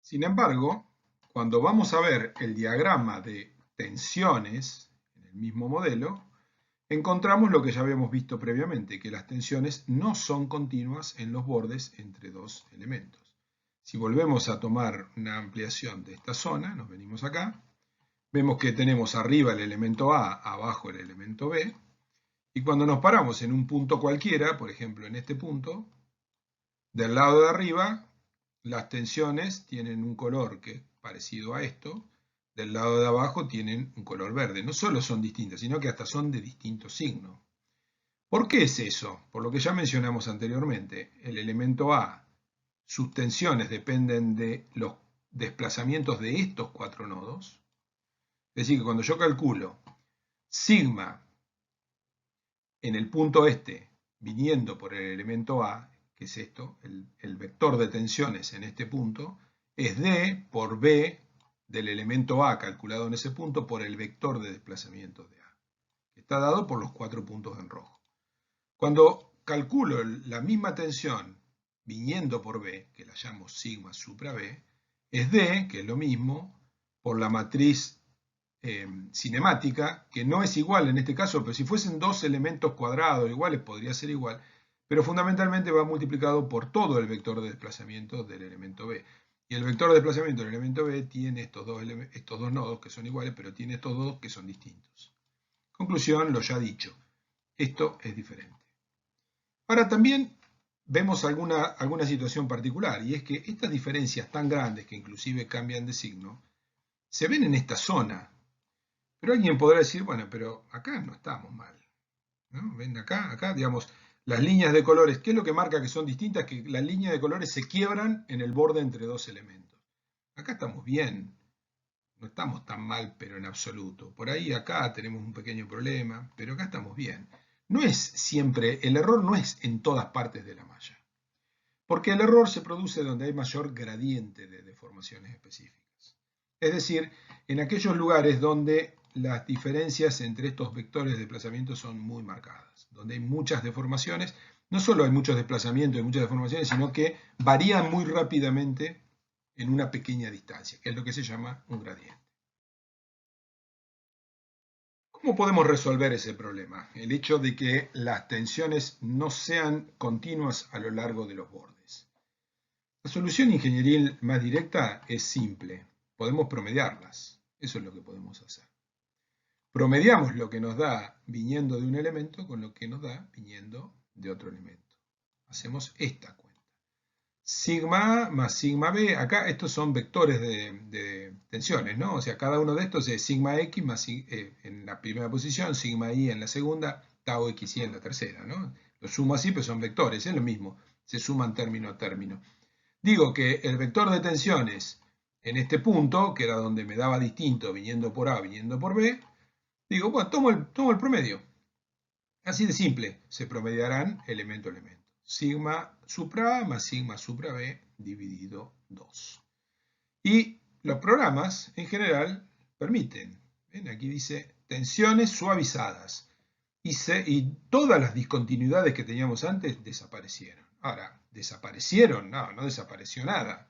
Sin embargo, cuando vamos a ver el diagrama de tensiones en el mismo modelo, encontramos lo que ya habíamos visto previamente, que las tensiones no son continuas en los bordes entre dos elementos. Si volvemos a tomar una ampliación de esta zona, nos venimos acá, vemos que tenemos arriba el elemento A, abajo el elemento B, y cuando nos paramos en un punto cualquiera, por ejemplo en este punto, del lado de arriba las tensiones tienen un color que es parecido a esto, del lado de abajo tienen un color verde. No solo son distintas, sino que hasta son de distinto signo. ¿Por qué es eso? Por lo que ya mencionamos anteriormente, el elemento A, sus tensiones dependen de los desplazamientos de estos cuatro nodos. Es decir, que cuando yo calculo sigma en el punto este, viniendo por el elemento A, que es esto, el vector de tensiones en este punto, es D por B del elemento A calculado en ese punto por el vector de desplazamiento de A, que está dado por los cuatro puntos en rojo. Cuando calculo la misma tensión viniendo por B, que la llamo sigma supra B, es D, que es lo mismo, por la matriz cinemática, que no es igual en este caso, pero si fuesen dos elementos cuadrados iguales podría ser igual, pero fundamentalmente va multiplicado por todo el vector de desplazamiento del elemento B. Y el vector de desplazamiento del elemento B tiene estos dos nodos que son iguales, pero tiene estos dos que son distintos. Conclusión, lo ya dicho, esto es diferente. Ahora también vemos alguna situación particular, y es que estas diferencias tan grandes que inclusive cambian de signo, se ven en esta zona. Pero alguien podrá decir, bueno, pero acá no estamos mal, ¿no? Ven acá, digamos, las líneas de colores, ¿qué es lo que marca que son distintas? Que las líneas de colores se quiebran en el borde entre dos elementos. Acá estamos bien, no estamos tan mal, pero en absoluto. Por ahí acá tenemos un pequeño problema, pero acá estamos bien. No es siempre, el error no es en todas partes de la malla, porque el error se produce donde hay mayor gradiente de deformaciones específicas. Es decir, en aquellos lugares donde las diferencias entre estos vectores de desplazamiento son muy marcadas, donde hay muchas deformaciones, no solo hay muchos desplazamientos y muchas deformaciones, sino que varían muy rápidamente en una pequeña distancia, que es lo que se llama un gradiente. ¿Cómo podemos resolver ese problema? El hecho de que las tensiones no sean continuas a lo largo de los bordes. La solución ingenieril más directa es simple. Podemos promediarlas. Eso es lo que podemos hacer. Promediamos lo que nos da viniendo de un elemento con lo que nos da viniendo de otro elemento. Hacemos esta cuenta. Sigma A más sigma B. Acá estos son vectores de tensiones, ¿no? O sea, cada uno de estos es sigma X más, en la primera posición, sigma Y en la segunda, tau XY en la tercera, ¿no? Los sumo así, pero son vectores, es lo mismo. Se suman término a término. Digo que el vector de tensiones en este punto, que era donde me daba distinto viniendo por A, viniendo por B, digo, bueno, tomo el promedio. Así de simple, se promediarán elemento a elemento. Sigma supra A más sigma supra B dividido 2. Y los programas, en general, permiten. ¿Ven? Aquí dice tensiones suavizadas. Y todas las discontinuidades que teníamos antes desaparecieron. Ahora, ¿desaparecieron? No, no desapareció nada.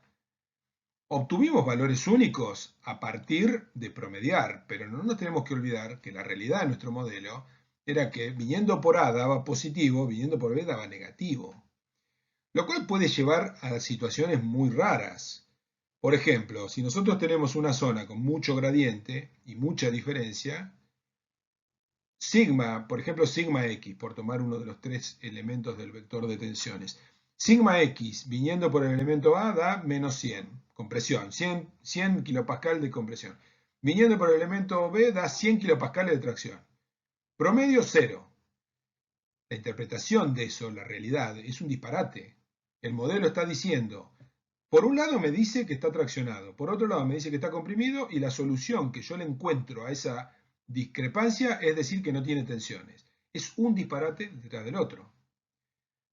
Obtuvimos valores únicos a partir de promediar, pero no nos tenemos que olvidar que la realidad de nuestro modelo era que viniendo por A daba positivo, viniendo por B daba negativo. Lo cual puede llevar a situaciones muy raras. Por ejemplo, si nosotros tenemos una zona con mucho gradiente y mucha diferencia, sigma, por ejemplo, sigma X, por tomar uno de los tres elementos del vector de tensiones. Sigma X, viniendo por el elemento A, da menos 100, compresión, 100 kilopascal de compresión. Viniendo por el elemento B, da 100 kilopascales de tracción. Promedio 0. La interpretación de eso, la realidad, es un disparate. El modelo está diciendo, por un lado me dice que está traccionado, por otro lado me dice que está comprimido, y la solución que yo le encuentro a esa discrepancia es decir que no tiene tensiones. Es un disparate detrás del otro.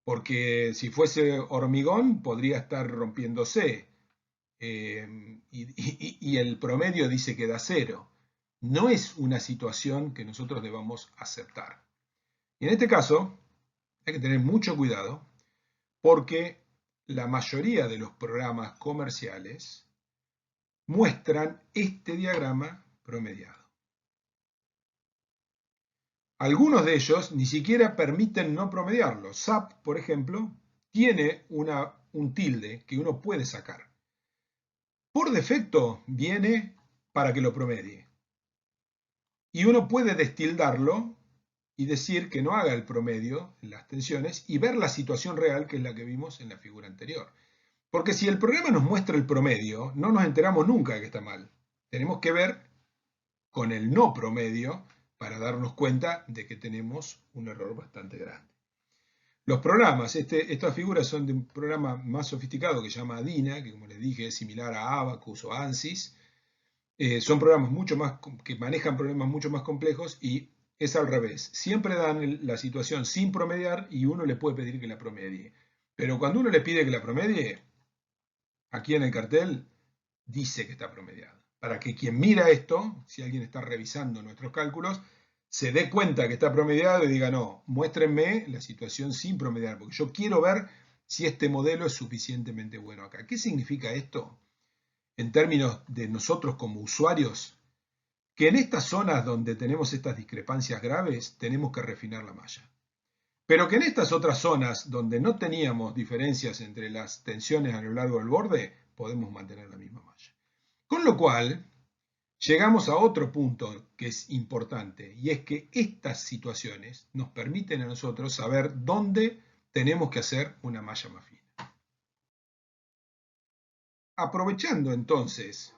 Porque si fuese hormigón podría estar rompiéndose y el promedio dice que da 0. No es una situación que nosotros debamos aceptar. Y en este caso hay que tener mucho cuidado porque la mayoría de los programas comerciales muestran este diagrama promediado. Algunos de ellos ni siquiera permiten no promediarlo. SAP, por ejemplo, tiene un tilde que uno puede sacar. Por defecto viene para que lo promedie. Y uno puede destildarlo y decir que no haga el promedio en las tensiones y ver la situación real, que es la que vimos en la figura anterior. Porque si el programa nos muestra el promedio, no nos enteramos nunca de que está mal. Tenemos que ver con el no promedio para darnos cuenta de que tenemos un error bastante grande. Los programas, estas figuras son de un programa más sofisticado que se llama Adina, que como les dije es similar a Abacus o ANSYS. Son programas que manejan problemas mucho más complejos y es al revés. Siempre dan la situación sin promediar y uno le puede pedir que la promedie. Pero cuando uno le pide que la promedie, aquí en el cartel dice que está promediada. Para que quien mira esto, si alguien está revisando nuestros cálculos, se dé cuenta que está promediado y diga, no, muéstrenme la situación sin promediar, porque yo quiero ver si este modelo es suficientemente bueno acá. ¿Qué significa esto? En términos de nosotros como usuarios, que en estas zonas donde tenemos estas discrepancias graves, tenemos que refinar la malla. Pero que en estas otras zonas donde no teníamos diferencias entre las tensiones a lo largo del borde, podemos mantener la misma malla. Con lo cual, llegamos a otro punto que es importante, y es que estas situaciones nos permiten a nosotros saber dónde tenemos que hacer una malla más fina. Aprovechando entonces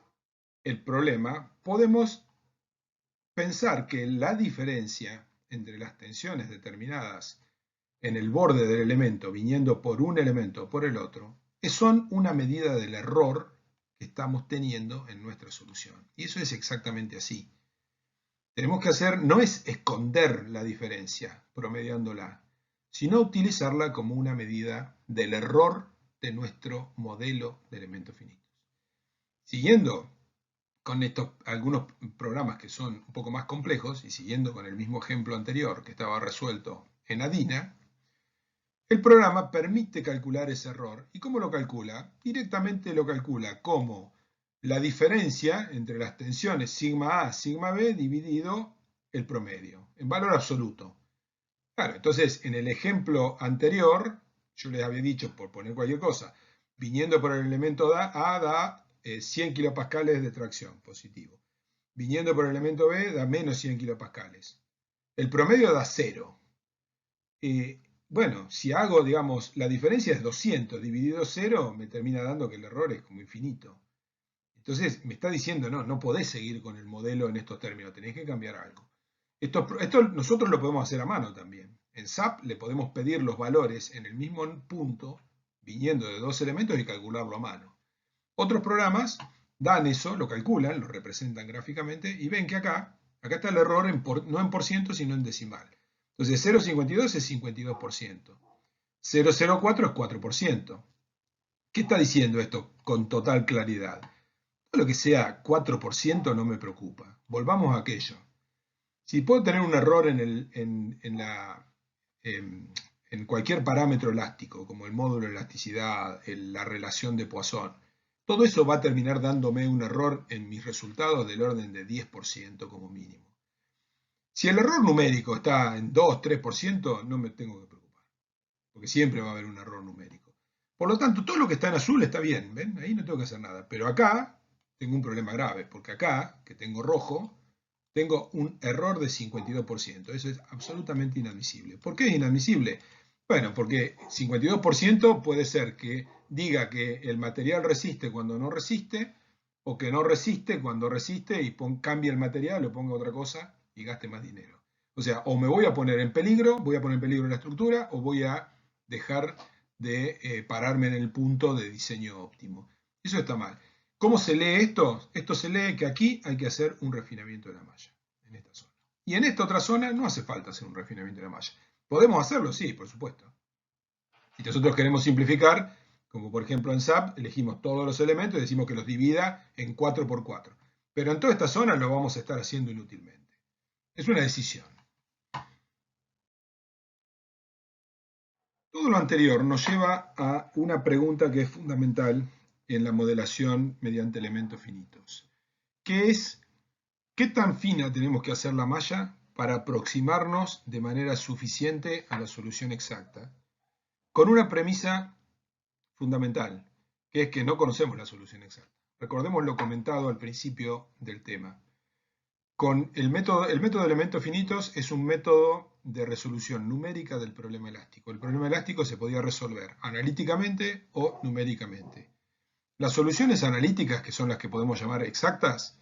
el problema, podemos pensar que la diferencia entre las tensiones determinadas en el borde del elemento, viniendo por un elemento o por el otro, son una medida del error que estamos teniendo en nuestra solución. Y eso es exactamente así. Tenemos que hacer, no es esconder la diferencia promediándola, sino utilizarla como una medida del error de nuestro modelo de elementos finitos. Siguiendo con algunos programas que son un poco más complejos y siguiendo con el mismo ejemplo anterior que estaba resuelto en Adina, el programa permite calcular ese error. ¿Y cómo lo calcula? Directamente lo calcula como la diferencia entre las tensiones sigma A, sigma B dividido el promedio, en valor absoluto. Claro, entonces en el ejemplo anterior, yo les había dicho, por poner cualquier cosa, viniendo por el elemento A da 100 kilopascales de tracción positivo. Viniendo por el elemento B da menos 100 kilopascales. El promedio da 0. Bueno, si hago, digamos, la diferencia es 200 dividido 0, me termina dando que el error es como infinito. Entonces me está diciendo, no podés seguir con el modelo en estos términos, tenés que cambiar algo. Esto nosotros lo podemos hacer a mano también. En SAP le podemos pedir los valores en el mismo punto, viniendo de dos elementos y calcularlo a mano. Otros programas dan eso, lo calculan, lo representan gráficamente y ven que acá está el error no en por ciento, sino en decimal. Entonces 0,52 es 52%. 0,04 es 4%. ¿Qué está diciendo esto con total claridad? Todo lo que sea 4% no me preocupa. Volvamos a aquello. Si puedo tener un error en cualquier parámetro elástico, como el módulo de elasticidad, la relación de Poisson, todo eso va a terminar dándome un error en mis resultados del orden de 10% como mínimo. Si el error numérico está en 2-3%, no me tengo que preocupar, porque siempre va a haber un error numérico. Por lo tanto, todo lo que está en azul está bien, ¿ven? Ahí no tengo que hacer nada. Pero acá tengo un problema grave, porque acá, que tengo rojo, tengo un error de 52%. Eso es absolutamente inadmisible. ¿Por qué es inadmisible? Bueno, porque 52% puede ser que diga que el material resiste cuando no resiste, o que no resiste cuando resiste y cambie el material o ponga otra cosa y gaste más dinero. O sea, o me voy a poner en peligro, voy a poner en peligro la estructura, o voy a dejar de pararme en el punto de diseño óptimo. Eso está mal. ¿Cómo se lee esto? Esto se lee que aquí hay que hacer un refinamiento de la malla, en esta zona. Y en esta otra zona no hace falta hacer un refinamiento de la malla. ¿Podemos hacerlo? Sí, por supuesto. Si nosotros queremos simplificar, como por ejemplo en SAP, elegimos todos los elementos y decimos que los divida en 4×4. Pero en toda esta zona lo vamos a estar haciendo inútilmente. Es una decisión. Todo lo anterior nos lleva a una pregunta que es fundamental en la modelación mediante elementos finitos, que es qué tan fina tenemos que hacer la malla para aproximarnos de manera suficiente a la solución exacta, con una premisa fundamental, que es que no conocemos la solución exacta. Recordemos lo comentado al principio del tema. Con el método de elementos finitos es un método de resolución numérica del problema elástico. El problema elástico se podía resolver analíticamente o numéricamente. Las soluciones analíticas, que son las que podemos llamar exactas,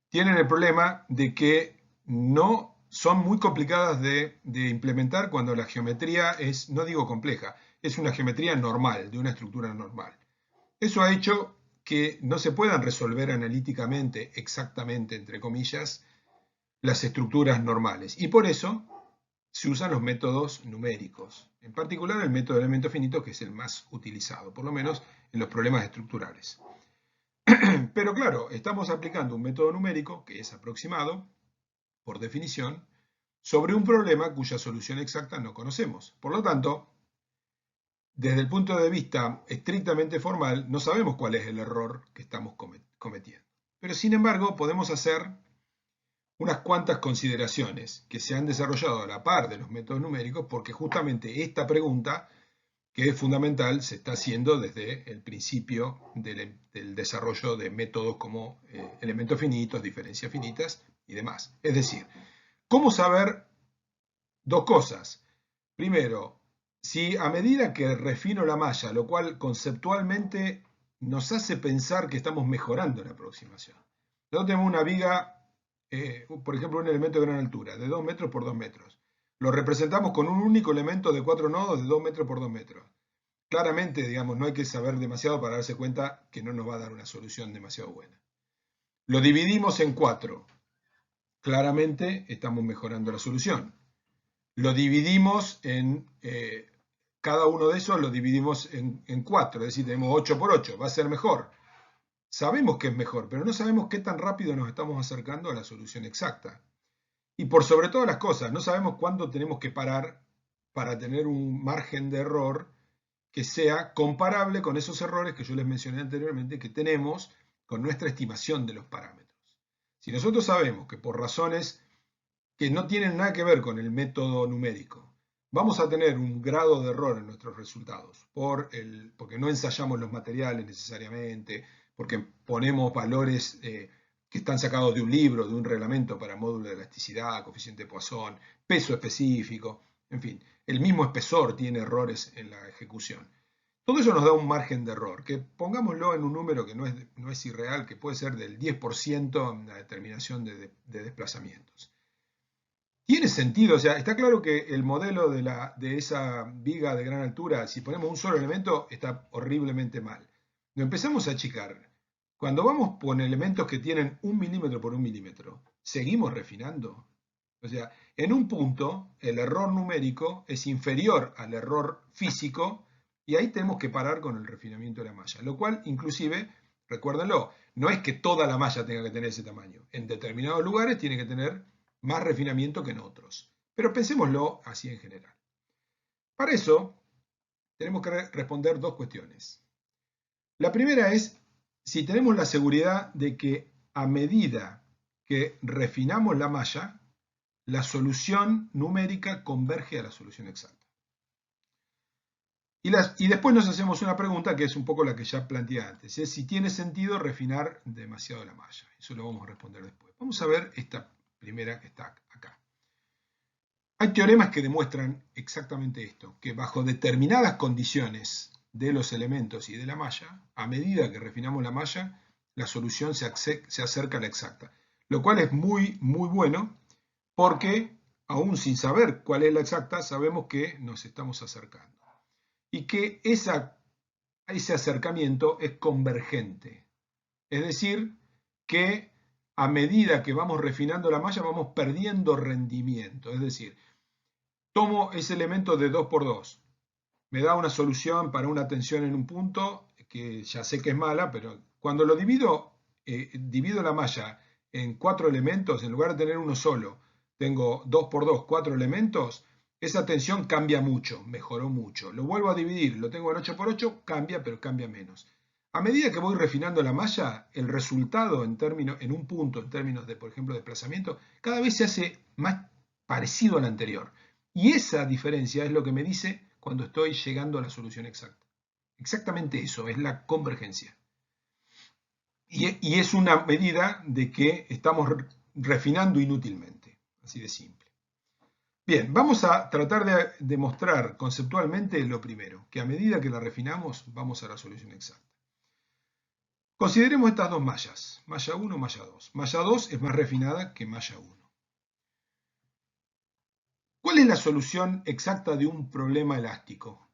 tienen el problema de que no son muy complicadas de implementar cuando la geometría es, no digo compleja, es una geometría normal, de una estructura normal. Eso ha hecho que no se puedan resolver analíticamente, exactamente, entre comillas, las estructuras normales. Y por eso se usan los métodos numéricos, en particular el método de elementos finitos, que es el más utilizado, por lo menos en los problemas estructurales. Pero claro, estamos aplicando un método numérico, que es aproximado, por definición, sobre un problema cuya solución exacta no conocemos. Por lo tanto, desde el punto de vista estrictamente formal, no sabemos cuál es el error que estamos cometiendo. Pero sin embargo, podemos hacer unas cuantas consideraciones que se han desarrollado a la par de los métodos numéricos, porque justamente esta pregunta, que es fundamental, se está haciendo desde el principio del desarrollo de métodos como elementos finitos, diferencias finitas y demás. Es decir, ¿cómo saber dos cosas? Primero, si a medida que refino la malla, lo cual conceptualmente nos hace pensar que estamos mejorando la aproximación. Nosotros tenemos una viga, por ejemplo, un elemento de gran altura, de 2 metros por 2 metros. Lo representamos con un único elemento de 4 nodos de 2 metros por 2 metros. Claramente, digamos, no hay que saber demasiado para darse cuenta que no nos va a dar una solución demasiado buena. Lo dividimos en 4. Claramente estamos mejorando la solución. Lo dividimos en, cada uno de esos lo dividimos en 4, es decir, tenemos 8 por 8, va a ser mejor. Sabemos que es mejor, pero no sabemos qué tan rápido nos estamos acercando a la solución exacta. Y por sobre todas las cosas, no sabemos cuándo tenemos que parar para tener un margen de error que sea comparable con esos errores que yo les mencioné anteriormente que tenemos con nuestra estimación de los parámetros. Si nosotros sabemos que por razones que no tienen nada que ver con el método numérico, vamos a tener un grado de error en nuestros resultados, porque no ensayamos los materiales necesariamente, porque ponemos valores que están sacados de un libro, de un reglamento para módulo de elasticidad, coeficiente de Poisson, peso específico, en fin, el mismo espesor tiene errores en la ejecución. Todo eso nos da un margen de error, que pongámoslo en un número que no es irreal, que puede ser del 10% en la determinación de desplazamientos. Tiene sentido, o sea, está claro que el modelo de esa viga de gran altura, si ponemos un solo elemento, está horriblemente mal. Lo empezamos a achicar. Cuando vamos con elementos que tienen 1 milímetro por 1 milímetro, seguimos refinando. O sea, en un punto, el error numérico es inferior al error físico y ahí tenemos que parar con el refinamiento de la malla. Lo cual, inclusive, recuérdenlo, no es que toda la malla tenga que tener ese tamaño. En determinados lugares tiene que tener más refinamiento que en otros. Pero pensémoslo así en general. Para eso, tenemos que responder dos cuestiones. La primera es si tenemos la seguridad de que a medida que refinamos la malla, la solución numérica converge a la solución exacta. Y después nos hacemos una pregunta que es un poco la que ya planteé antes, es si tiene sentido refinar demasiado la malla. Eso lo vamos a responder después. Vamos a ver esta primera que está acá. Hay teoremas que demuestran exactamente esto, que bajo determinadas condiciones de los elementos y de la malla, a medida que refinamos la malla, la solución se acerca a la exacta. Lo cual es muy, muy bueno, porque aún sin saber cuál es la exacta, sabemos que nos estamos acercando. Y que ese acercamiento es convergente. Es decir, que a medida que vamos refinando la malla, vamos perdiendo rendimiento. Es decir, tomo ese elemento de 2 por 2. Me da una solución para una tensión en un punto, que ya sé que es mala, pero cuando lo divido la malla en 4 elementos, en lugar de tener uno solo, tengo 2 por 2, 4 elementos, esa tensión cambia mucho, mejoró mucho. Lo vuelvo a dividir, lo tengo en 8 por 8, cambia, pero cambia menos. A medida que voy refinando la malla, el resultado en un punto, en términos de, por ejemplo, desplazamiento, cada vez se hace más parecido al anterior. Y esa diferencia es lo que me dice cuando estoy llegando a la solución exacta. Exactamente eso, es la convergencia. Y es una medida de que estamos refinando inútilmente, así de simple. Bien, vamos a tratar de demostrar conceptualmente lo primero, que a medida que la refinamos vamos a la solución exacta. Consideremos estas dos mallas, malla 1, malla 2. Malla 2 es más refinada que malla 1. ¿Cuál es la solución exacta de un problema elástico?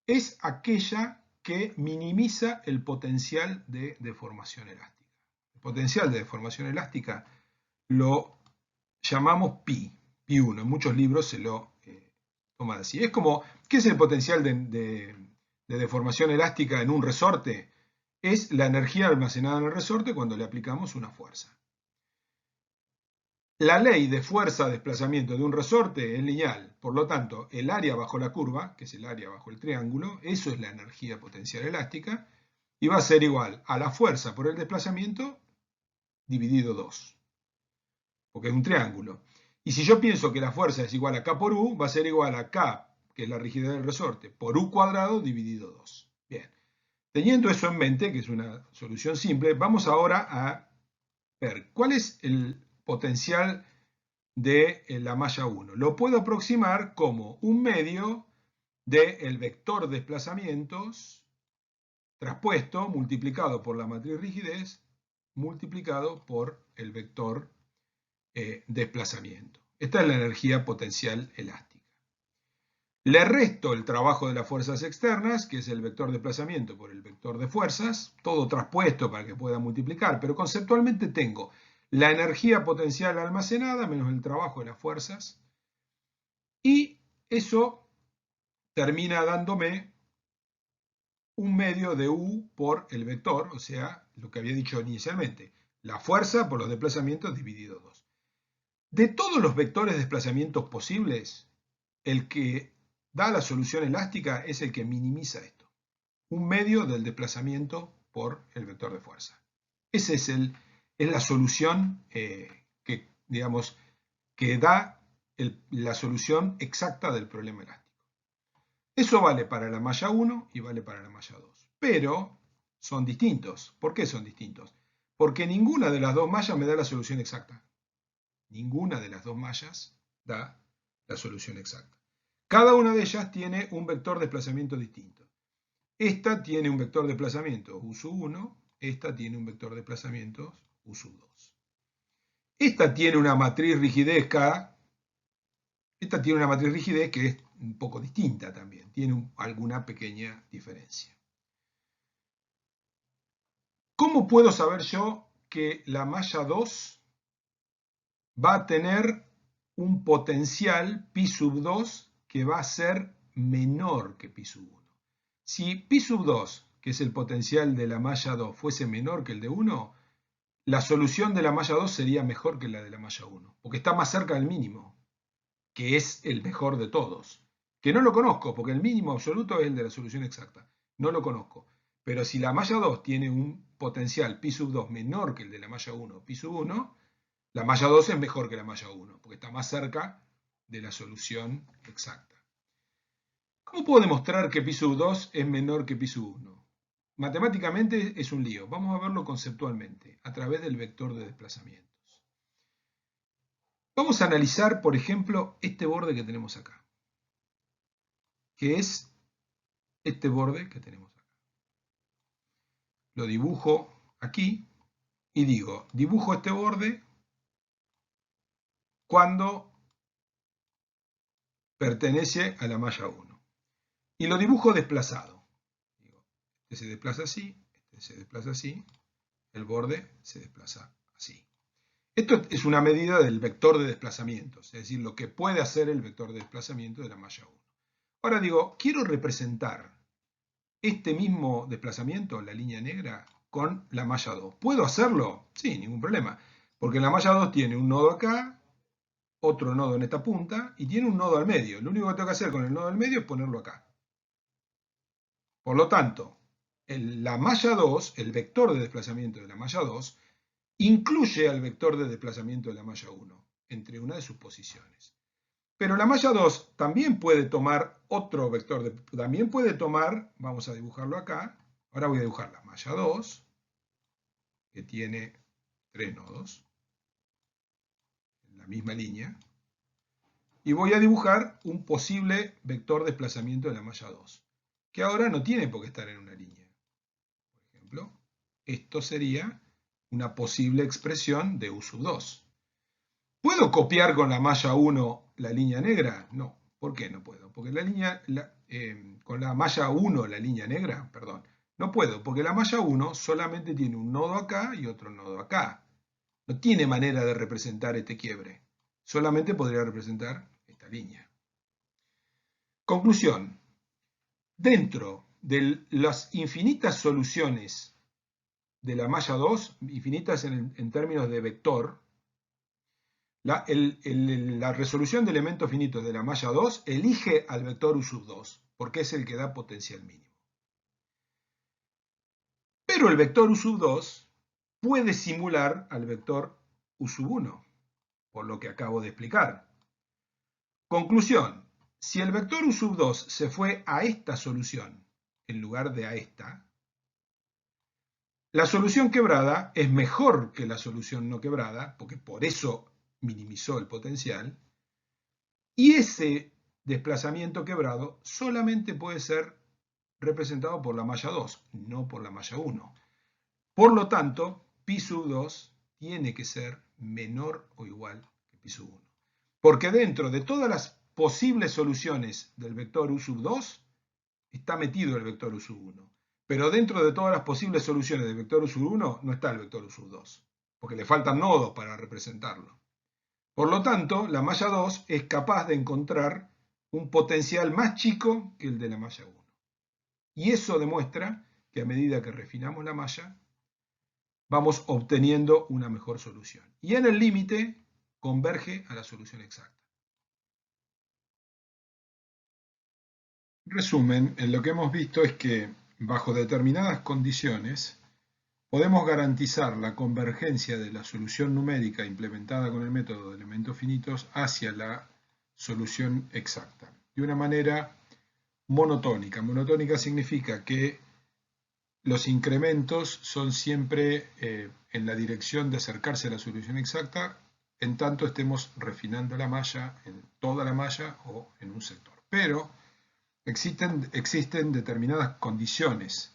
Es aquella que minimiza el potencial de deformación elástica. El potencial de deformación elástica lo llamamos pi, pi1. En muchos libros se lo toma así. Es como, ¿qué es el potencial de deformación elástica en un resorte? Es la energía almacenada en el resorte cuando le aplicamos una fuerza. La ley de fuerza-desplazamiento de un resorte es lineal, por lo tanto, el área bajo la curva, que es el área bajo el triángulo, eso es la energía potencial elástica, y va a ser igual a la fuerza por el desplazamiento dividido 2, porque es un triángulo. Y si yo pienso que la fuerza es igual a K por U, va a ser igual a K, que es la rigidez del resorte, por U cuadrado dividido 2. Bien, teniendo eso en mente, que es una solución simple, vamos ahora a ver cuál es el potencial de la malla 1. Lo puedo aproximar como un medio del vector desplazamientos traspuesto multiplicado por la matriz rigidez multiplicado por el vector desplazamiento. Esta es la energía potencial elástica. Le resto el trabajo de las fuerzas externas, que es el vector desplazamiento por el vector de fuerzas, todo traspuesto para que pueda multiplicar, pero conceptualmente tengo la energía potencial almacenada menos el trabajo de las fuerzas, y eso termina dándome un medio de U por el vector, o sea, lo que había dicho inicialmente, la fuerza por los desplazamientos dividido 2. De todos los vectores de desplazamientos posibles, el que da la solución elástica es el que minimiza esto. Un medio del desplazamiento por el vector de fuerza. Esa es la solución que, digamos, que da la solución exacta del problema elástico. Eso vale para la malla 1 y vale para la malla 2. Pero son distintos. ¿Por qué son distintos? Porque ninguna de las dos mallas me da la solución exacta. Ninguna de las dos mallas da la solución exacta. Cada una de ellas tiene un vector de desplazamiento distinto. Esta tiene un vector de desplazamiento U sub 1, esta tiene un vector de desplazamiento U sub 2. Esta tiene una matriz rigidez K, esta tiene una matriz rigidez que es un poco distinta también, tiene alguna pequeña diferencia. ¿Cómo puedo saber yo que la malla 2 va a tener un potencial pi sub 2 que va a ser menor que pi sub 1? Si pi sub 2, que es el potencial de la malla 2, fuese menor que el de 1, la solución de la malla 2 sería mejor que la de la malla 1, porque está más cerca del mínimo, que es el mejor de todos. Que no lo conozco, porque el mínimo absoluto es el de la solución exacta. No lo conozco. Pero si la malla 2 tiene un potencial pi sub 2 menor que el de la malla 1, pi sub 1, la malla 2 es mejor que la malla 1, porque está más cerca de la solución exacta. ¿Cómo puedo demostrar que pi sub 2 es menor que pi sub 1? Matemáticamente es un lío. Vamos a verlo conceptualmente, a través del vector de desplazamientos. Vamos a analizar, por ejemplo, este borde que tenemos acá, que es este borde que tenemos acá. Lo dibujo aquí y digo, dibujo este borde cuando pertenece a la malla 1. Y lo dibujo desplazado. Este se desplaza así, este se desplaza así, el borde se desplaza así. Esto es una medida del vector de desplazamientos, es decir, lo que puede hacer el vector de desplazamiento de la malla 1. Ahora digo, quiero representar este mismo desplazamiento, la línea negra, con la malla 2. ¿Puedo hacerlo? Sí, ningún problema. Porque la malla 2 tiene un nodo acá, otro nodo en esta punta, y tiene un nodo al medio. Lo único que tengo que hacer con el nodo al medio es ponerlo acá. Por lo tanto, la malla 2, el vector de desplazamiento de la malla 2, incluye al vector de desplazamiento de la malla 1 entre una de sus posiciones. Pero la malla 2 también puede tomar otro vector, también puede tomar, vamos a dibujarlo acá, ahora voy a dibujar la malla 2, que tiene 3 nodos, en la misma línea, y voy a dibujar un posible vector de desplazamiento de la malla 2, que ahora no tiene por qué estar en una línea. Por ejemplo, esto sería una posible expresión de U sub 2. ¿Puedo copiar con la malla 1 la línea negra? No. ¿Por qué no puedo? Porque con la malla 1 la línea negra, perdón, no puedo, porque la malla 1 solamente tiene un nodo acá y otro nodo acá. No tiene manera de representar este quiebre. Solamente podría representar esta línea. Conclusión. Dentro de las infinitas soluciones de la malla 2, infinitas en términos de vector, la resolución de elementos finitos de la malla 2 elige al vector U sub 2, porque es el que da potencial mínimo. Pero el vector U sub 2 puede simular al vector U sub 1, por lo que acabo de explicar. Conclusión. Si el vector U sub 2 se fue a esta solución en lugar de a esta, la solución quebrada es mejor que la solución no quebrada, porque por eso minimizó el potencial, y ese desplazamiento quebrado solamente puede ser representado por la malla 2, no por la malla 1. Por lo tanto, pi sub 2 tiene que ser menor o igual que pi sub 1. Porque dentro de todas las posibles soluciones del vector U sub 2 está metido el vector U sub 1. Pero dentro de todas las posibles soluciones del vector U sub 1 no está el vector U sub 2, porque le faltan nodos para representarlo. Por lo tanto, la malla 2 es capaz de encontrar un potencial más chico que el de la malla 1. Y eso demuestra que a medida que refinamos la malla, vamos obteniendo una mejor solución. Y en el límite converge a la solución exacta. En resumen, lo que hemos visto es que bajo determinadas condiciones podemos garantizar la convergencia de la solución numérica implementada con el método de elementos finitos hacia la solución exacta, de una manera monotónica. Monotónica significa que los incrementos son siempre en la dirección de acercarse a la solución exacta, en tanto estemos refinando la malla, en toda la malla o en un sector. Pero existen determinadas condiciones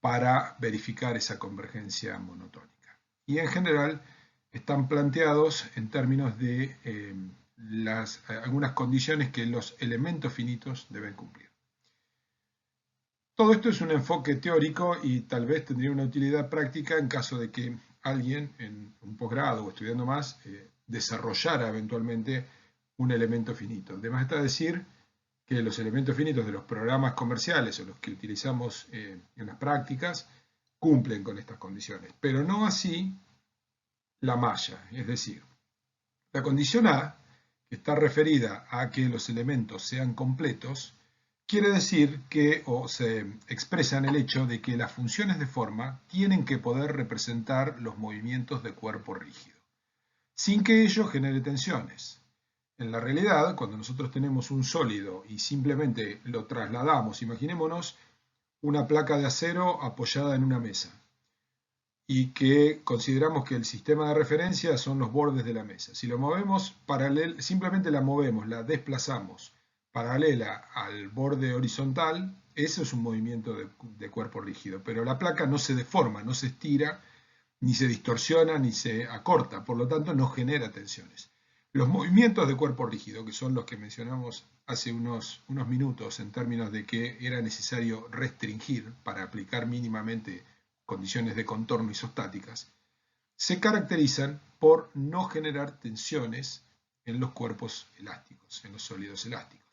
para verificar esa convergencia monotónica. Y en general están planteados en términos de algunas condiciones que los elementos finitos deben cumplir. Todo esto es un enfoque teórico y tal vez tendría una utilidad práctica en caso de que alguien en un posgrado o estudiando más desarrollara eventualmente un elemento finito. Además está decir que los elementos finitos de los programas comerciales o los que utilizamos en las prácticas cumplen con estas condiciones, pero no así la malla. Es decir, la condición A, que está referida a que los elementos sean completos, quiere decir que, o se expresa en el hecho de que las funciones de forma tienen que poder representar los movimientos de cuerpo rígido, sin que ello genere tensiones. En la realidad, cuando nosotros tenemos un sólido y simplemente lo trasladamos, imaginémonos una placa de acero apoyada en una mesa y que consideramos que el sistema de referencia son los bordes de la mesa. Si lo movemos simplemente la movemos, la desplazamos paralela al borde horizontal, eso es un movimiento de cuerpo rígido, pero la placa no se deforma, no se estira, ni se distorsiona, ni se acorta, por lo tanto no genera tensiones. Los movimientos de cuerpo rígido, que son los que mencionamos hace unos minutos en términos de que era necesario restringir para aplicar mínimamente condiciones de contorno isostáticas, se caracterizan por no generar tensiones en los cuerpos elásticos, en los sólidos elásticos.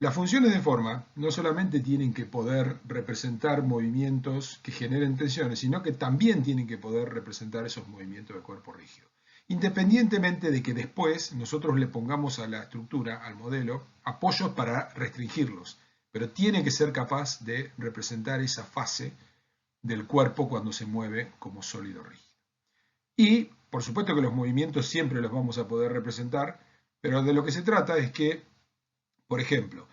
Las funciones de forma no solamente tienen que poder representar movimientos que generen tensiones, sino que también tienen que poder representar esos movimientos de cuerpo rígido. Independientemente de que después nosotros le pongamos a la estructura, al modelo, apoyos para restringirlos, pero tiene que ser capaz de representar esa fase del cuerpo cuando se mueve como sólido rígido. Y, por supuesto que los movimientos siempre los vamos a poder representar, pero de lo que se trata es que, por ejemplo,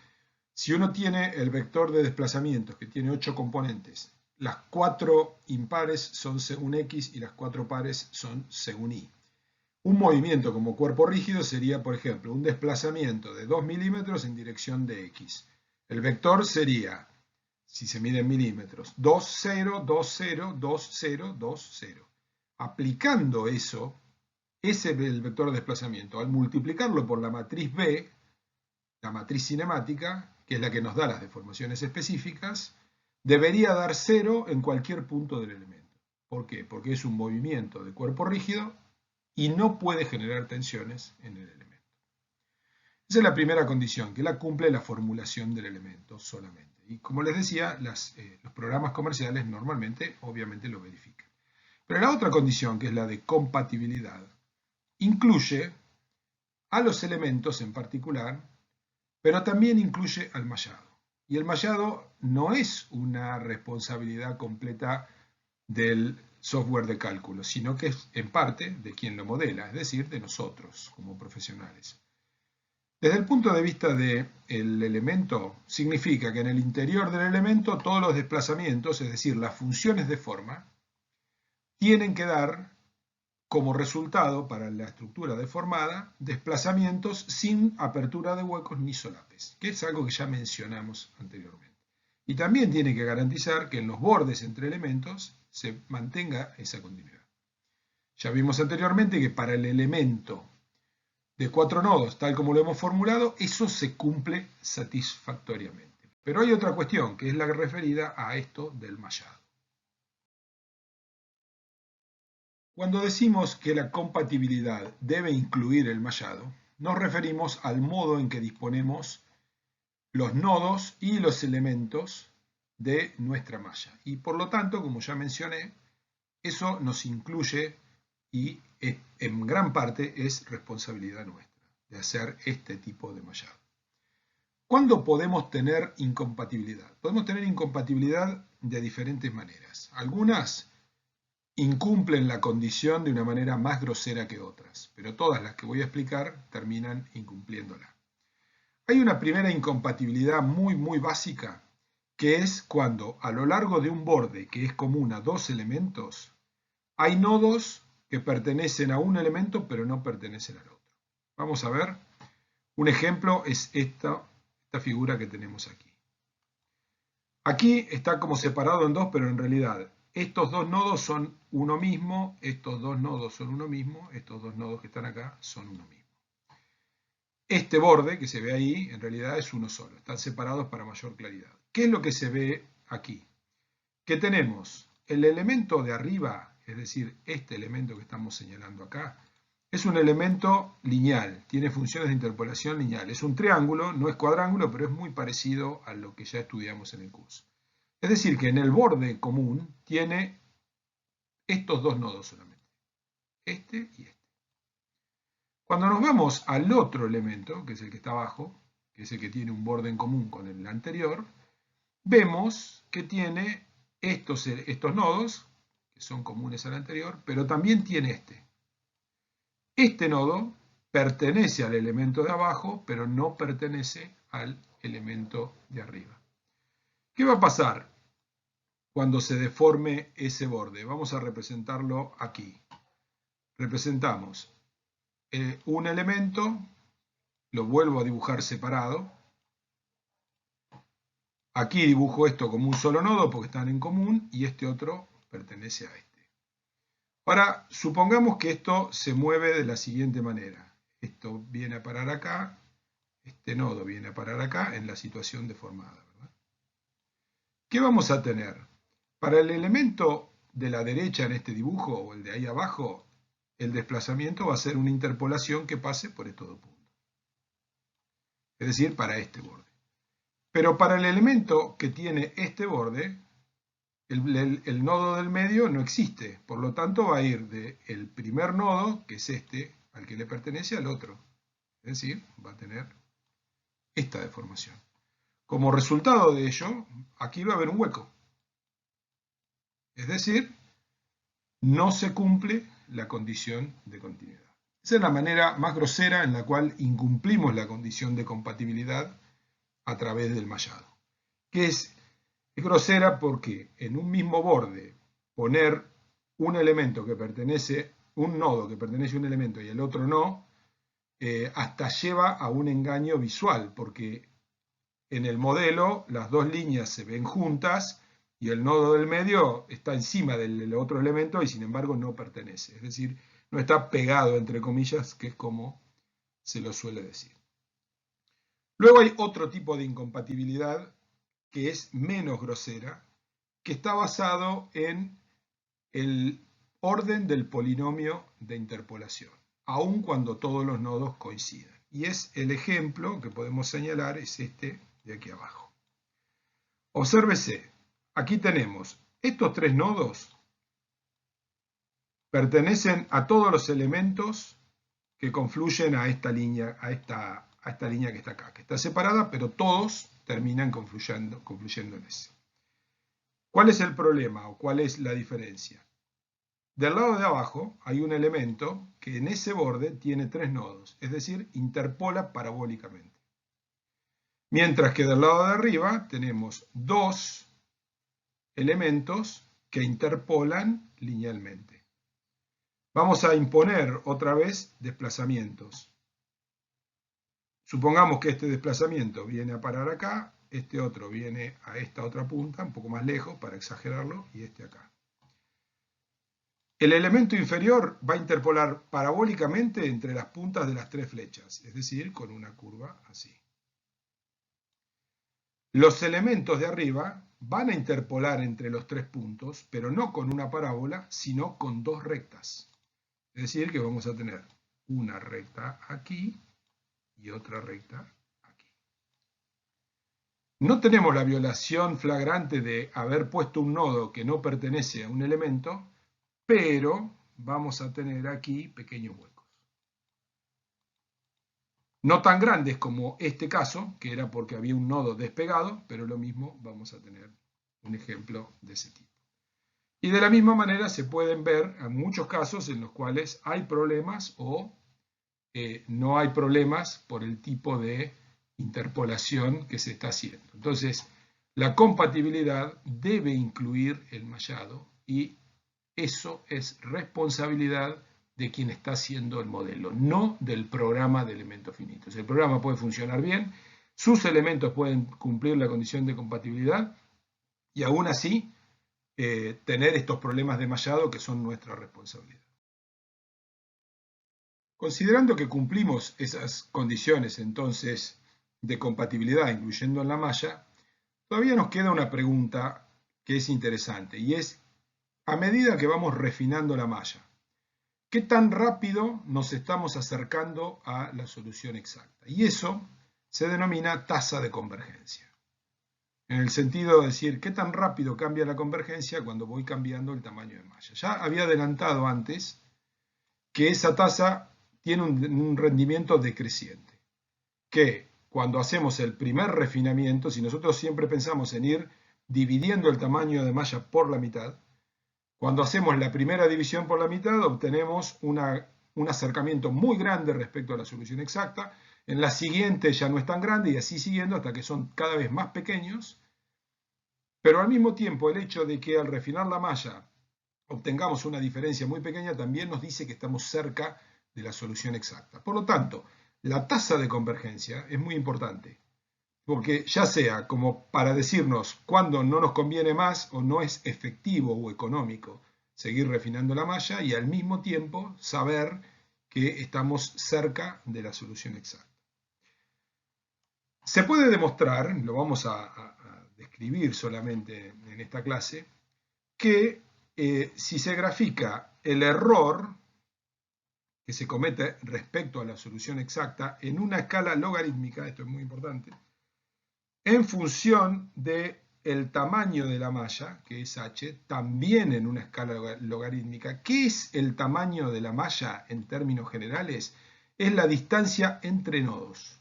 si uno tiene el vector de desplazamientos que tiene 8 componentes, las 4 impares son según X y las 4 pares son según Y. Un movimiento como cuerpo rígido sería, por ejemplo, un desplazamiento de 2 milímetros en dirección de X. El vector sería, si se mide en milímetros, 2, 0, 2, 0, 2, 0, 2, 0. Aplicando eso, ese es el vector de desplazamiento. Al multiplicarlo por la matriz B, la matriz cinemática, que es la que nos da las deformaciones específicas, debería dar 0 en cualquier punto del elemento. ¿Por qué? Porque es un movimiento de cuerpo rígido y no puede generar tensiones en el elemento. Esa es la primera condición, que la cumple la formulación del elemento solamente. Y como les decía, los programas comerciales normalmente, obviamente, lo verifican. Pero la otra condición, que es la de compatibilidad, incluye a los elementos en particular, pero también incluye al mallado. Y el mallado no es una responsabilidad completa del software de cálculo, sino que es en parte de quien lo modela, es decir, de nosotros como profesionales. Desde el punto de vista del elemento, significa que en el interior del elemento todos los desplazamientos, es decir, las funciones de forma, tienen que dar como resultado para la estructura deformada desplazamientos sin apertura de huecos ni solapes, que es algo que ya mencionamos anteriormente. Y también tiene que garantizar que en los bordes entre elementos se mantenga esa continuidad. Ya vimos anteriormente que para el elemento de 4 nodos, tal como lo hemos formulado, eso se cumple satisfactoriamente. Pero hay otra cuestión, que es la referida a esto del mallado. Cuando decimos que la compatibilidad debe incluir el mallado, nos referimos al modo en que disponemos los nodos y los elementos de nuestra malla. Y por lo tanto, como ya mencioné, eso nos incluye y en gran parte es responsabilidad nuestra de hacer este tipo de mallado. ¿Cuándo podemos tener incompatibilidad? Podemos tener incompatibilidad de diferentes maneras. Algunas incumplen la condición de una manera más grosera que otras, pero todas las que voy a explicar terminan incumpliéndola. Hay una primera incompatibilidad muy básica, que es cuando a lo largo de un borde que es común a dos elementos, hay nodos que pertenecen a un elemento pero no pertenecen al otro. Vamos a ver, un ejemplo es esta figura que tenemos aquí. Aquí está como separado en dos, pero en realidad estos dos nodos son uno mismo, estos dos nodos son uno mismo, estos dos nodos que están acá son uno mismo. Este borde que se ve ahí en realidad es uno solo, están separados para mayor claridad. ¿Qué es lo que se ve aquí? Que tenemos el elemento de arriba, es decir, este elemento que estamos señalando acá, es un elemento lineal, tiene funciones de interpolación lineal. Es un triángulo, no es cuadrángulo, pero es muy parecido a lo que ya estudiamos en el curso. Es decir, que en el borde común tiene estos dos nodos solamente, este y este. Cuando nos vamos al otro elemento, que es el que está abajo, que es el que tiene un borde en común con el anterior, vemos que tiene estos nodos, que son comunes al anterior, pero también tiene este. Este nodo pertenece al elemento de abajo, pero no pertenece al elemento de arriba. ¿Qué va a pasar cuando se deforme ese borde? Vamos a representarlo aquí. Representamos un elemento, lo vuelvo a dibujar separado. Aquí dibujo esto como un solo nodo porque están en común y este otro pertenece a este. Ahora, supongamos que esto se mueve de la siguiente manera. Esto viene a parar acá, este nodo viene a parar acá en la situación deformada, ¿verdad? ¿Qué vamos a tener? Para el elemento de la derecha en este dibujo, o el de ahí abajo, el desplazamiento va a ser una interpolación que pase por estos dos puntos. Es decir, para este borde. Pero para el elemento que tiene este borde, el nodo del medio no existe. Por lo tanto, va a ir del primer nodo, que es este, al que le pertenece, al otro. Es decir, va a tener esta deformación. Como resultado de ello, aquí va a haber un hueco. Es decir, no se cumple la condición de continuidad. Esa es la manera más grosera en la cual incumplimos la condición de compatibilidad a través del mallado. Que es grosera porque en un mismo borde poner un elemento que pertenece, un nodo que pertenece a un elemento y el otro no, hasta lleva a un engaño visual, porque en el modelo las dos líneas se ven juntas y el nodo del medio está encima del otro elemento y sin embargo no pertenece. Es decir, no está pegado, entre comillas, que es como se lo suele decir. Luego hay otro tipo de incompatibilidad que es menos grosera, que está basado en el orden del polinomio de interpolación, aun cuando todos los nodos coincidan. Y es el ejemplo que podemos señalar, es este de aquí abajo. Obsérvese, aquí tenemos estos tres nodos pertenecen a todos los elementos que confluyen a esta línea, a esta línea que está acá, que está separada, pero todos terminan confluyendo en ese. ¿Cuál es el problema o cuál es la diferencia? Del lado de abajo hay un elemento que en ese borde tiene tres nodos, es decir, interpola parabólicamente. Mientras que del lado de arriba tenemos dos elementos que interpolan linealmente. Vamos a imponer otra vez desplazamientos. Supongamos que este desplazamiento viene a parar acá, este otro viene a esta otra punta, un poco más lejos para exagerarlo, y este acá. El elemento inferior va a interpolar parabólicamente entre las puntas de las tres flechas, es decir, con una curva así. Los elementos de arriba van a interpolar entre los tres puntos, pero no con una parábola, sino con dos rectas. Es decir, que vamos a tener una recta aquí y otra recta aquí. No tenemos la violación flagrante de haber puesto un nodo que no pertenece a un elemento, pero vamos a tener aquí pequeños huecos. No tan grandes como este caso, que era porque había un nodo despegado, pero lo mismo vamos a tener un ejemplo de ese tipo. Y de la misma manera se pueden ver muchos casos en los cuales hay problemas o no hay problemas por el tipo de interpolación que se está haciendo. Entonces, la compatibilidad debe incluir el mallado y eso es responsabilidad de quien está haciendo el modelo, no del programa de elementos finitos. El programa puede funcionar bien, sus elementos pueden cumplir la condición de compatibilidad y aún así tener estos problemas de mallado que son nuestra responsabilidad. Considerando que cumplimos esas condiciones entonces de compatibilidad, incluyendo en la malla, todavía nos queda una pregunta que es interesante y es, a medida que vamos refinando la malla, ¿qué tan rápido nos estamos acercando a la solución exacta? Y eso se denomina tasa de convergencia. En el sentido de decir, ¿qué tan rápido cambia la convergencia cuando voy cambiando el tamaño de malla? Ya había adelantado antes que esa tasa tiene un rendimiento decreciente, que cuando hacemos el primer refinamiento, si nosotros siempre pensamos en ir dividiendo el tamaño de malla por la mitad, cuando hacemos la primera división por la mitad obtenemos un acercamiento muy grande respecto a la solución exacta, en la siguiente ya no es tan grande y así siguiendo hasta que son cada vez más pequeños, pero al mismo tiempo el hecho de que al refinar la malla obtengamos una diferencia muy pequeña también nos dice que estamos cerca de la solución exacta. Por lo tanto, la tasa de convergencia es muy importante, porque ya sea como para decirnos cuándo no nos conviene más o no es efectivo o económico seguir refinando la malla y al mismo tiempo saber que estamos cerca de la solución exacta. Se puede demostrar, lo vamos a describir solamente en esta clase, que si se grafica el error que se comete respecto a la solución exacta en una escala logarítmica, esto es muy importante, en función del tamaño de la malla, que es h, también en una escala logarítmica. ¿Qué es el tamaño de la malla en términos generales? Es la distancia entre nodos.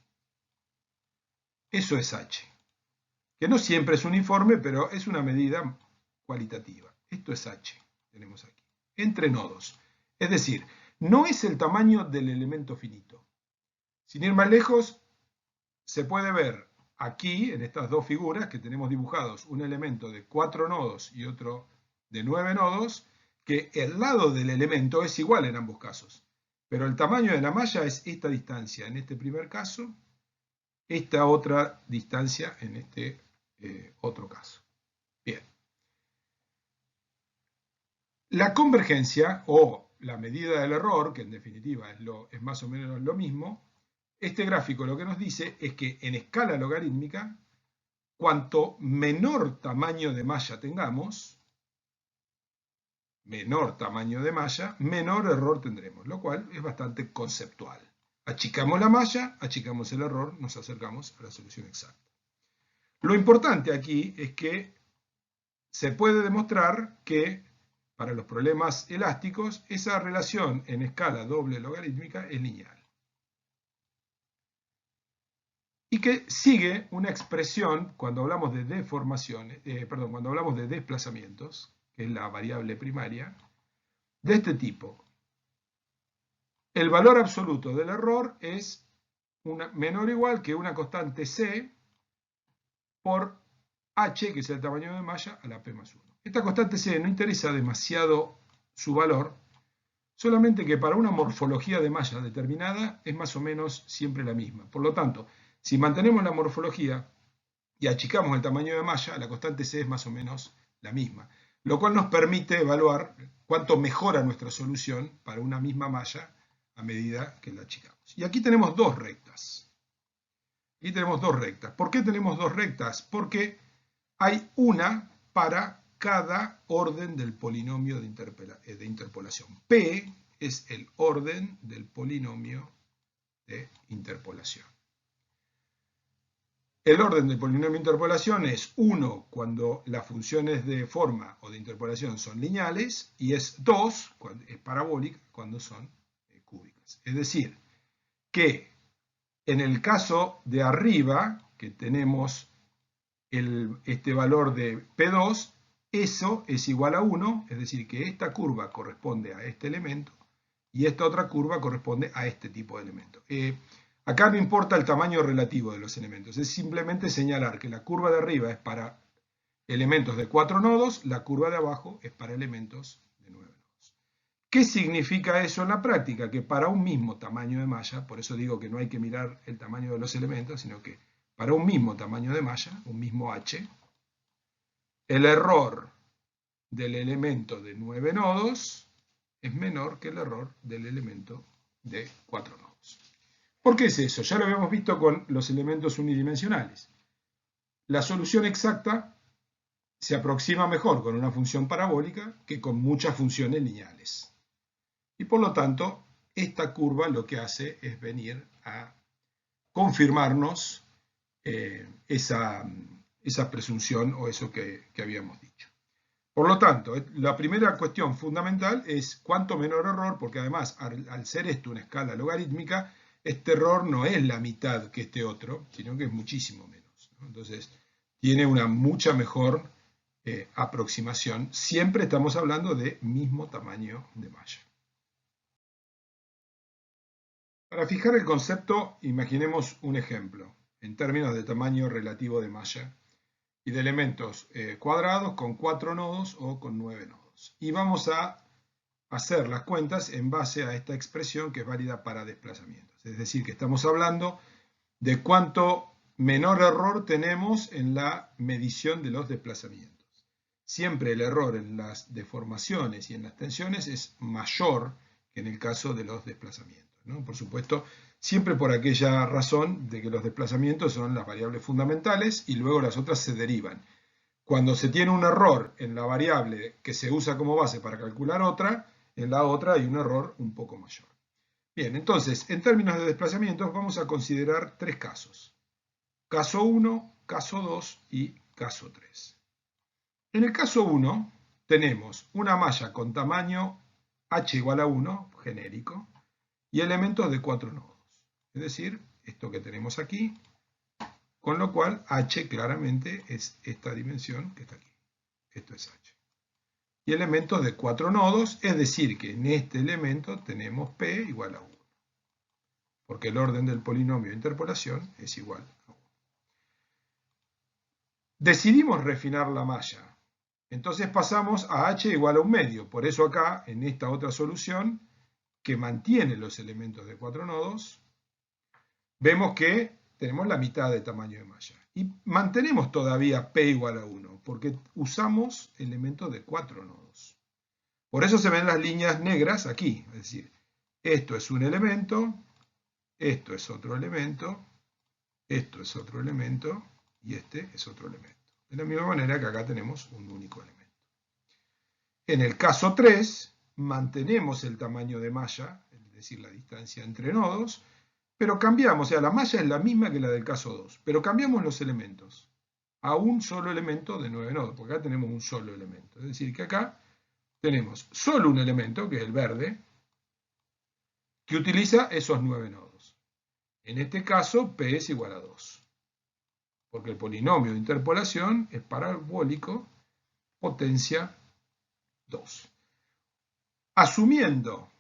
Eso es h, que no siempre es uniforme, pero es una medida cualitativa. Esto es H, tenemos aquí, entre nodos. Es decir, no es el tamaño del elemento finito. Sin ir más lejos, se puede ver aquí, en estas dos figuras, que tenemos dibujados un elemento de 4 nodos y otro de 9 nodos, que el lado del elemento es igual en ambos casos. Pero el tamaño de la malla es esta distancia en este primer caso, esta otra distancia en este otro caso. Bien. La convergencia, o la medida del error, que en definitiva es más o menos lo mismo, este gráfico lo que nos dice es que en escala logarítmica, cuanto menor tamaño de malla tengamos, menor error tendremos, lo cual es bastante conceptual. Achicamos la malla, achicamos el error, nos acercamos a la solución exacta. Lo importante aquí es que se puede demostrar que para los problemas elásticos esa relación en escala doble logarítmica es lineal. Y que sigue una expresión cuando hablamos de deformaciones, cuando hablamos de desplazamientos, que es la variable primaria, de este tipo. El valor absoluto del error es menor o igual que una constante C por H, que es el tamaño de malla, a la P más 1. Esta constante C no interesa demasiado su valor, solamente que para una morfología de malla determinada es más o menos siempre la misma. Por lo tanto, si mantenemos la morfología y achicamos el tamaño de malla, la constante C es más o menos la misma, lo cual nos permite evaluar cuánto mejora nuestra solución para una misma malla a medida que la achicamos. Y aquí tenemos dos rectas. Aquí tenemos dos rectas. ¿Por qué tenemos dos rectas? Porque hay una para cada orden del polinomio de interpolación. P es el orden del polinomio de interpolación. El orden del polinomio de interpolación es 1 cuando las funciones de forma o de interpolación son lineales y es 2 cuando es parabólica cuando son cúbicas. Es decir, que en el caso de arriba, que tenemos este valor de P2, eso es igual a 1, es decir, que esta curva corresponde a este elemento y esta otra curva corresponde a este tipo de elemento. Acá no importa el tamaño relativo de los elementos, es simplemente señalar que la curva de arriba es para elementos de 4 nodos, la curva de abajo es para elementos de 9 nodos. ¿Qué significa eso en la práctica? Que para un mismo tamaño de malla, por eso digo que no hay que mirar el tamaño de los elementos, sino que para un mismo tamaño de malla, un mismo H, el error del elemento de 9 nodos es menor que el error del elemento de 4 nodos. ¿Por qué es eso? Ya lo habíamos visto con los elementos unidimensionales. La solución exacta se aproxima mejor con una función parabólica que con muchas funciones lineales. Y por lo tanto, esta curva lo que hace es venir a confirmarnos esa presunción o eso que habíamos dicho. Por lo tanto, la primera cuestión fundamental es cuánto menor error, porque además, al ser esto una escala logarítmica, este error no es la mitad que este otro, sino que es muchísimo menos, ¿no? Entonces, tiene una mucha mejor aproximación. Siempre estamos hablando de mismo tamaño de malla. Para fijar el concepto, imaginemos un ejemplo, en términos de tamaño relativo de malla y de elementos cuadrados con 4 nodos o con 9 nodos. Y vamos a hacer las cuentas en base a esta expresión que es válida para desplazamientos. Es decir, que estamos hablando de cuánto menor error tenemos en la medición de los desplazamientos. Siempre el error en las deformaciones y en las tensiones es mayor que en el caso de los desplazamientos, ¿no? Por supuesto, siempre por aquella razón de que los desplazamientos son las variables fundamentales y luego las otras se derivan. Cuando se tiene un error en la variable que se usa como base para calcular otra, en la otra hay un error un poco mayor. Bien, entonces, en términos de desplazamientos vamos a considerar tres casos. Caso 1, caso 2 y caso 3. En el caso 1 tenemos una malla con tamaño h igual a 1, genérico, y elementos de 4 nodos. Es decir, esto que tenemos aquí, con lo cual h claramente es esta dimensión que está aquí. Esto es h. y elementos de 4 nodos, es decir, que en este elemento tenemos P igual a 1, porque el orden del polinomio de interpolación es igual a 1. Decidimos refinar la malla, entonces pasamos a H igual a 1 medio, por eso acá, en esta otra solución, que mantiene los elementos de 4 nodos, vemos que tenemos la mitad de tamaño de malla. Y mantenemos todavía P igual a 1, porque usamos elementos de 4 nodos. Por eso se ven las líneas negras aquí, es decir, esto es un elemento, esto es otro elemento, esto es otro elemento, y este es otro elemento. De la misma manera que acá tenemos un único elemento. En el caso 3, mantenemos el tamaño de malla, es decir, la distancia entre nodos, pero cambiamos, o sea, la malla es la misma que la del caso 2, pero cambiamos los elementos a un solo elemento de 9 nodos, porque acá tenemos un solo elemento. Es decir, que acá tenemos solo un elemento, que es el verde, que utiliza esos 9 nodos. En este caso, P es igual a 2, porque el polinomio de interpolación es parabólico potencia 2. Asumiendo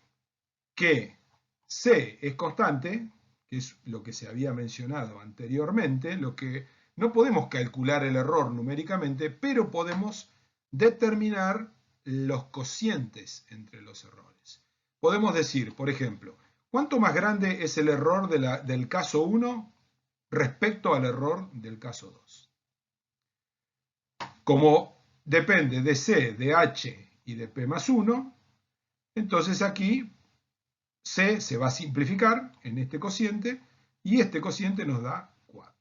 que C es constante, que es lo que se había mencionado anteriormente, lo que no podemos calcular el error numéricamente, pero podemos determinar los cocientes entre los errores. Podemos decir, por ejemplo, ¿cuánto más grande es el error del caso 1 respecto al error del caso 2? Como depende de C, de H y de P más 1, entonces aquí C se va a simplificar en este cociente y este cociente nos da 4.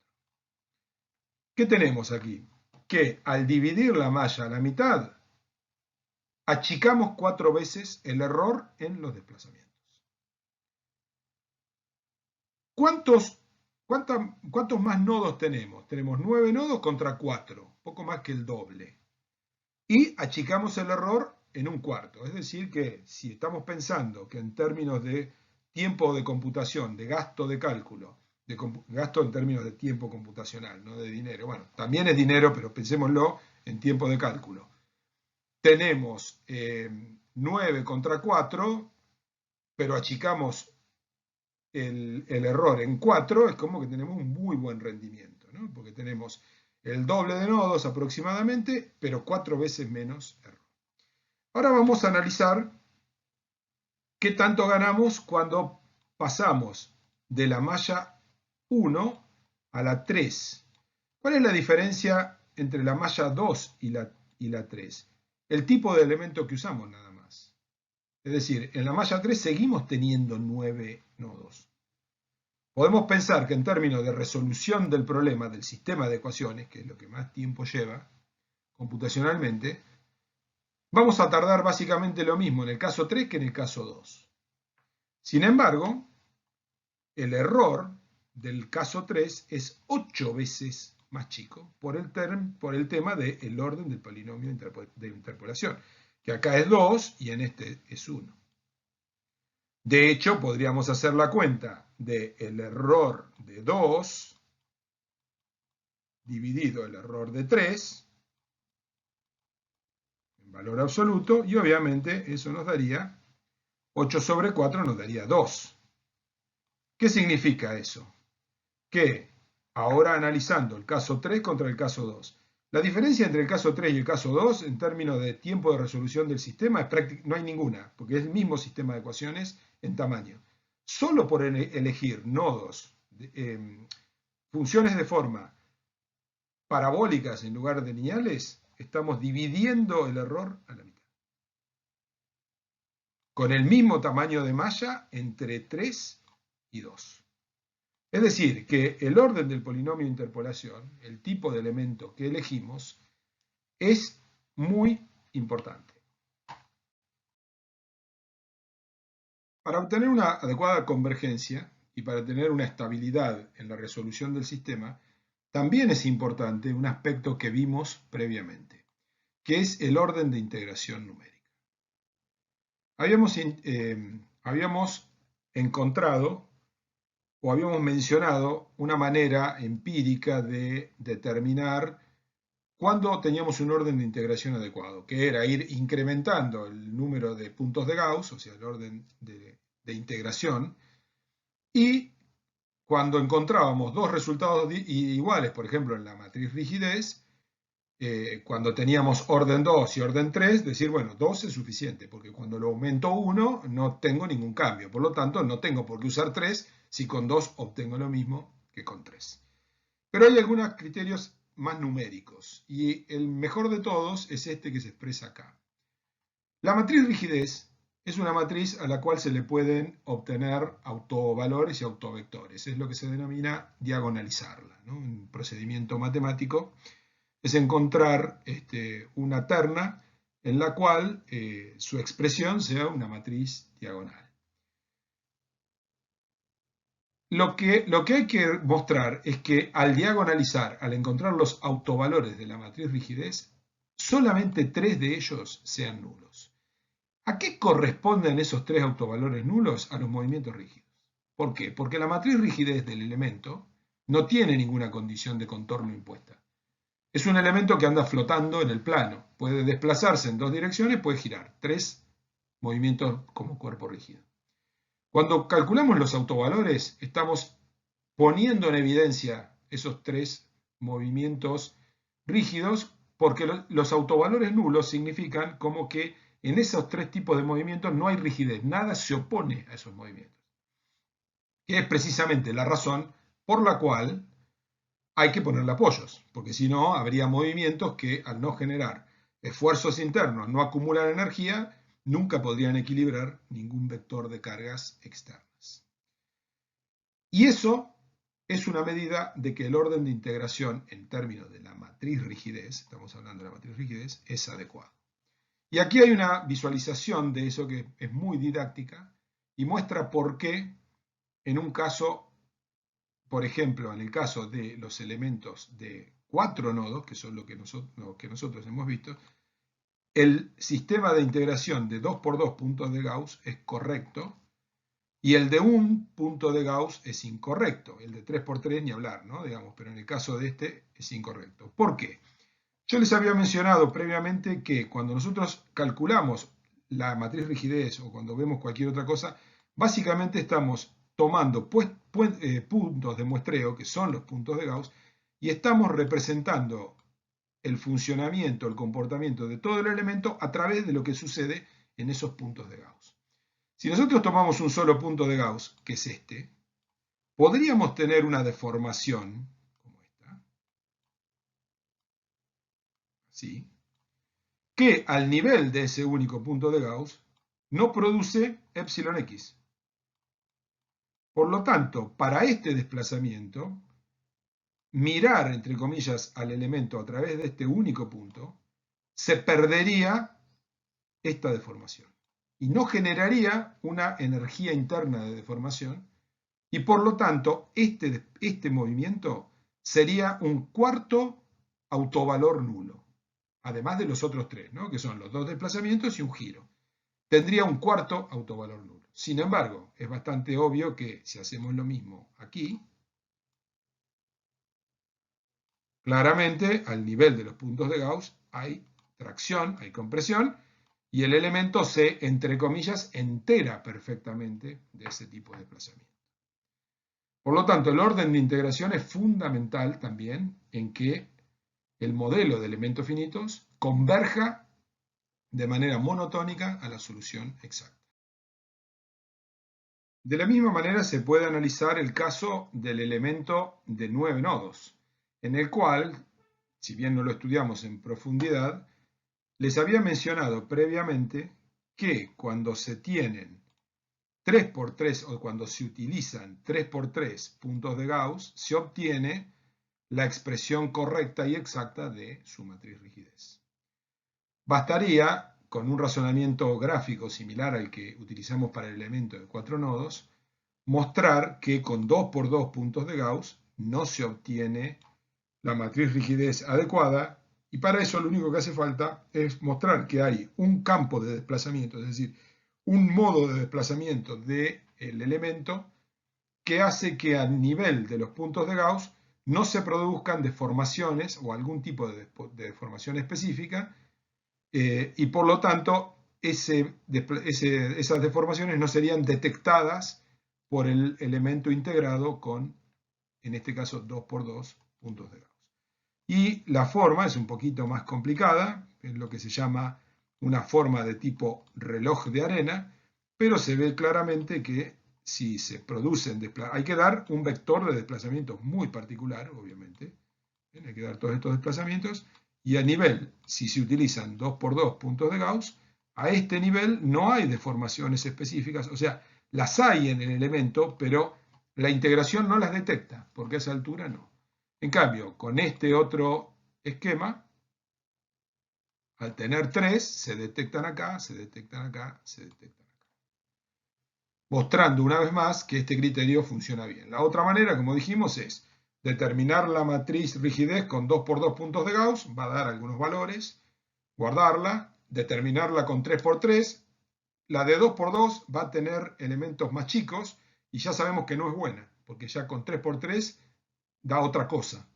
¿Qué tenemos aquí? Que al dividir la malla a la mitad, achicamos 4 veces el error en los desplazamientos. ¿Cuántos más nodos tenemos? Tenemos 9 nodos contra 4, poco más que el doble. Y achicamos el error en un cuarto. Es decir que si estamos pensando que en términos de tiempo de computación, de gasto de cálculo, de gasto en términos de tiempo computacional, no de dinero, bueno, también es dinero, pero pensémoslo en tiempo de cálculo. Tenemos 9 contra 4, pero achicamos el error en 4, es como que tenemos un muy buen rendimiento, ¿no? Porque tenemos el doble de nodos aproximadamente, pero 4 veces menos error. Ahora vamos a analizar qué tanto ganamos cuando pasamos de la malla 1 a la 3. ¿Cuál es la diferencia entre la malla 2 y la 3? El tipo de elemento que usamos nada más. Es decir, en la malla 3 seguimos teniendo 9 nodos. Podemos pensar que en términos de resolución del problema del sistema de ecuaciones, que es lo que más tiempo lleva computacionalmente, vamos a tardar básicamente lo mismo en el caso 3 que en el caso 2. Sin embargo, el error del caso 3 es 8 veces más chico por el tema del orden del polinomio de interpolación, que acá es 2 y en este es 1. De hecho, podríamos hacer la cuenta del error de 2 dividido el error de 3 en valor absoluto, y obviamente eso nos daría 8 sobre 4 nos daría 2. ¿Qué significa eso? Que ahora analizando el caso 3 contra el caso 2, la diferencia entre el caso 3 y el caso 2 en términos de tiempo de resolución del sistema no hay ninguna, porque es el mismo sistema de ecuaciones en tamaño. Solo por elegir nodos, funciones de forma parabólicas en lugar de lineales, estamos dividiendo el error a la mitad. Con el mismo tamaño de malla entre 3 y 2. Es decir, que el orden del polinomio de interpolación, el tipo de elemento que elegimos, es muy importante. Para obtener una adecuada convergencia y para tener una estabilidad en la resolución del sistema, también es importante un aspecto que vimos previamente, que es el orden de integración numérica. Habíamos encontrado o habíamos mencionado una manera empírica de determinar cuando teníamos un orden de integración adecuado, que era ir incrementando el número de puntos de Gauss, o sea, el orden de integración, y cuando encontrábamos dos resultados iguales, por ejemplo, en la matriz rigidez, cuando teníamos orden 2 y orden 3, decir, bueno, 2 es suficiente, porque cuando lo aumento 1 no tengo ningún cambio. Por lo tanto, no tengo por qué usar 3 si con 2 obtengo lo mismo que con 3. Pero hay algunos criterios más numéricos, y el mejor de todos es este que se expresa acá. La matriz rigidez es una matriz a la cual se le pueden obtener autovalores y autovectores. Es lo que se denomina diagonalizarla, ¿no? Un procedimiento matemático es encontrar una terna en la cual su expresión sea una matriz diagonal. Lo que hay que mostrar es que al diagonalizar, al encontrar los autovalores de la matriz rigidez, solamente 3 de ellos sean nulos. ¿A qué corresponden esos 3 autovalores nulos? A los movimientos rígidos. ¿Por qué? Porque la matriz rigidez del elemento no tiene ninguna condición de contorno impuesta. Es un elemento que anda flotando en el plano. Puede desplazarse en 2 direcciones, puede girar. 3 movimientos como cuerpo rígido. Cuando calculamos los autovalores, estamos poniendo en evidencia esos 3 movimientos rígidos, porque los autovalores nulos significan como que en esos 3 tipos de movimientos no hay rigidez, nada se opone a esos movimientos. Que es precisamente la razón por la cual hay que ponerle apoyos, porque si no habría movimientos que al no generar esfuerzos internos, no acumular energía, nunca podrían equilibrar ningún vector de cargas externas. Y eso es una medida de que el orden de integración en términos de la matriz rigidez, estamos hablando de la matriz rigidez, es adecuado. Y aquí hay una visualización de eso que es muy didáctica y muestra por qué en un caso, por ejemplo, en el caso de los elementos de 4 nodos, que son lo que nosotros hemos visto, el sistema de integración de 2 por 2 puntos de Gauss es correcto y el de un punto de Gauss es incorrecto. El de 3 por 3 ni hablar, ¿no? Digamos, pero en el caso de este es incorrecto. ¿Por qué? Yo les había mencionado previamente que cuando nosotros calculamos la matriz rigidez o cuando vemos cualquier otra cosa, básicamente estamos tomando puntos de muestreo, que son los puntos de Gauss, y estamos representando el funcionamiento, el comportamiento de todo el elemento a través de lo que sucede en esos puntos de Gauss. Si nosotros tomamos un solo punto de Gauss, que es este, podríamos tener una deformación, como esta, así, que al nivel de ese único punto de Gauss no produce epsilon x. Por lo tanto, para este desplazamiento, mirar, entre comillas, al elemento a través de este único punto, se perdería esta deformación y no generaría una energía interna de deformación y por lo tanto este movimiento sería un cuarto autovalor nulo, además de los otros 3, ¿no? Que son los 2 desplazamientos y un giro. Tendría un cuarto autovalor nulo. Sin embargo, es bastante obvio que si hacemos lo mismo aquí, claramente al nivel de los puntos de Gauss hay tracción, hay compresión, y el elemento se, entre comillas, entera perfectamente de ese tipo de desplazamiento. Por lo tanto, el orden de integración es fundamental también en que el modelo de elementos finitos converja de manera monotónica a la solución exacta. De la misma manera se puede analizar el caso del elemento de 9 nodos, en el cual, si bien no lo estudiamos en profundidad, les había mencionado previamente que cuando se tienen 3 por 3 o cuando se utilizan 3 por 3 puntos de Gauss, se obtiene la expresión correcta y exacta de su matriz rigidez. Bastaría, con un razonamiento gráfico similar al que utilizamos para el elemento de 4 nodos, mostrar que con 2 por 2 puntos de Gauss no se obtiene la matriz rigidez adecuada y para eso lo único que hace falta es mostrar que hay un campo de desplazamiento, es decir, un modo de desplazamiento del elemento que hace que a nivel de los puntos de Gauss no se produzcan deformaciones o algún tipo de deformación específica y por lo tanto esas deformaciones no serían detectadas por el elemento integrado con, en este caso, 2 por 2 puntos de Gauss. Y la forma es un poquito más complicada, es lo que se llama una forma de tipo reloj de arena, pero se ve claramente que si se producen hay que dar un vector de desplazamientos muy particular, obviamente. Hay que dar todos estos desplazamientos. Y a nivel, si se utilizan 2 por 2 puntos de Gauss, a este nivel no hay deformaciones específicas, o sea, las hay en el elemento, pero la integración no las detecta, porque a esa altura no. En cambio, con este otro esquema, al tener 3, se detectan acá, se detectan acá, se detectan acá. Mostrando una vez más que este criterio funciona bien. La otra manera, como dijimos, es determinar la matriz rigidez con 2 por 2 puntos de Gauss, va a dar algunos valores, guardarla, determinarla con 3 por 3. La de 2 por 2 va a tener elementos más chicos y ya sabemos que no es buena, porque ya con 3 por 3 da otra cosa.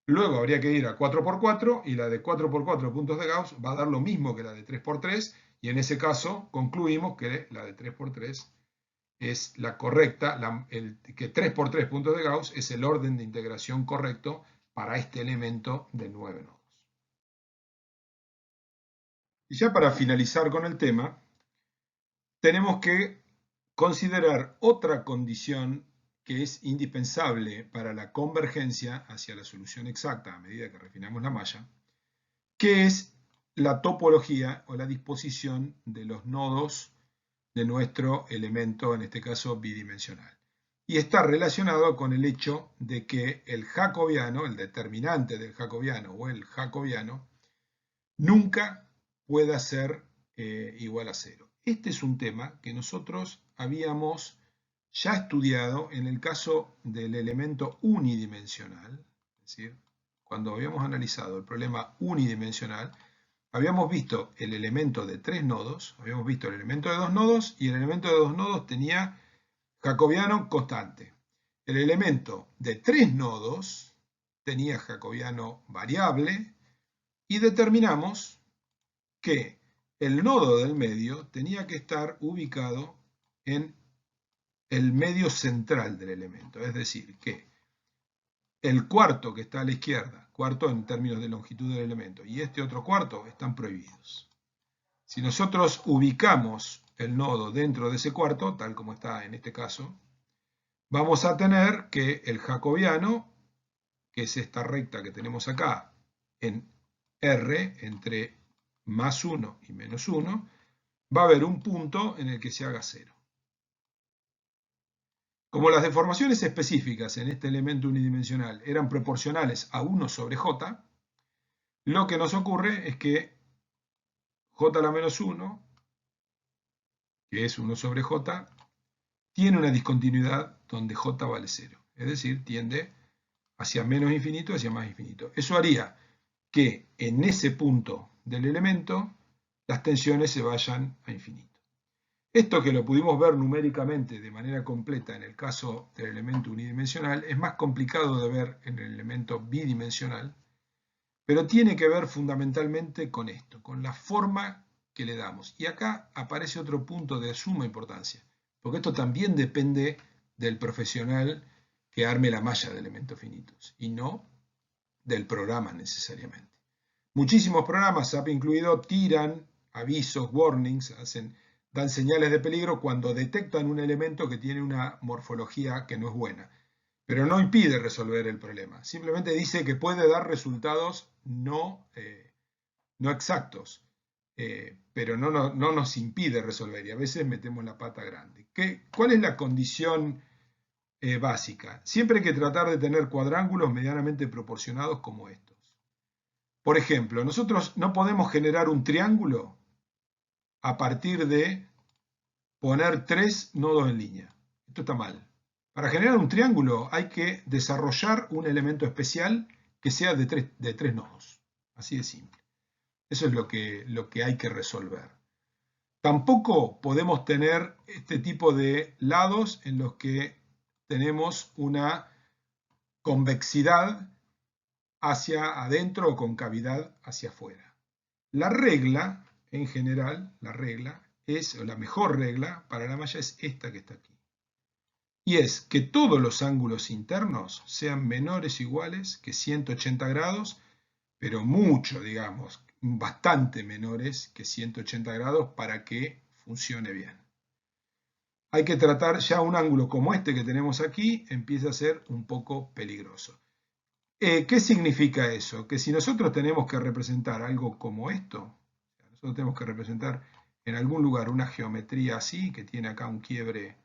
Luego habría que ir a 4 por 4 y la de 4 por 4 puntos de Gauss va a dar lo mismo que la de 3 por 3 y en ese caso concluimos que la de 3 por 3 es la correcta, que 3 por 3 puntos de Gauss es el orden de integración correcto para este elemento de 9 nodos. Y ya para finalizar con el tema, tenemos que considerar otra condición que es indispensable para la convergencia hacia la solución exacta a medida que refinamos la malla, que es la topología o la disposición de los nodos de nuestro elemento, en este caso bidimensional. Y está relacionado con el hecho de que el jacobiano, el determinante del jacobiano o el jacobiano, nunca pueda ser igual a 0. Este es un tema que nosotros habíamos ya estudiado en el caso del elemento unidimensional, es decir, cuando habíamos analizado el problema unidimensional, habíamos visto el elemento de 3 nodos, habíamos visto el elemento de 2 nodos y el elemento de 2 nodos tenía jacobiano constante. El elemento de 3 nodos tenía jacobiano variable y determinamos que el nodo del medio tenía que estar ubicado en el medio central del elemento, es decir, que el cuarto que está a la izquierda, cuarto en términos de longitud del elemento, y este otro cuarto están prohibidos. Si nosotros ubicamos el nodo dentro de ese cuarto, tal como está en este caso, vamos a tener que el jacobiano, que es esta recta que tenemos acá, en R, entre más 1 y menos 1, va a haber un punto en el que se haga 0. Como las deformaciones específicas en este elemento unidimensional eran proporcionales a 1 sobre j, lo que nos ocurre es que j a la menos 1, que es 1 sobre j, tiene una discontinuidad donde j vale 0. Es decir, tiende hacia menos infinito, hacia más infinito. Eso haría que en ese punto del elemento las tensiones se vayan a infinito. Esto que lo pudimos ver numéricamente de manera completa en el caso del elemento unidimensional es más complicado de ver en el elemento bidimensional, pero tiene que ver fundamentalmente con esto, con la forma que le damos. Y acá aparece otro punto de suma importancia, porque esto también depende del profesional que arme la malla de elementos finitos y no del programa necesariamente. Muchísimos programas, SAP incluido, tiran avisos, warnings, dan señales de peligro cuando detectan un elemento que tiene una morfología que no es buena. Pero no impide resolver el problema. Simplemente dice que puede dar resultados no exactos, pero no nos impide resolver y a veces metemos la pata grande. ¿Cuál es la condición básica? Siempre hay que tratar de tener cuadrángulos medianamente proporcionados como estos. Por ejemplo, nosotros no podemos generar un triángulo a partir de poner 3 nodos en línea. Esto está mal. Para generar un triángulo hay que desarrollar un elemento especial que sea de 3 nodos. Así de simple. Eso es lo que hay que resolver. Tampoco podemos tener este tipo de lados en los que tenemos una convexidad hacia adentro o concavidad hacia afuera. La regla, en general, la mejor regla para la malla es esta que está aquí. Y es que todos los ángulos internos sean menores o iguales que 180 grados, pero mucho, digamos, bastante menores que 180 grados para que funcione bien. Hay que tratar ya un ángulo como este que tenemos aquí, empieza a ser un poco peligroso. ¿Qué significa eso? Que si nosotros tenemos que representar algo como esto, nosotros tenemos que representar en algún lugar una geometría así, que tiene acá un quiebre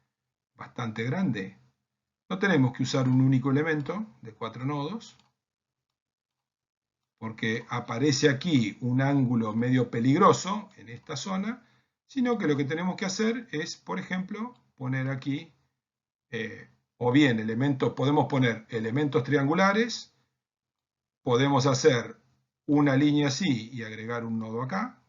bastante grande, no tenemos que usar un único elemento de 4 nodos, porque aparece aquí un ángulo medio peligroso en esta zona, sino que lo que tenemos que hacer es, por ejemplo, poner aquí, o bien podemos poner elementos triangulares, podemos hacer una línea así y agregar un nodo acá,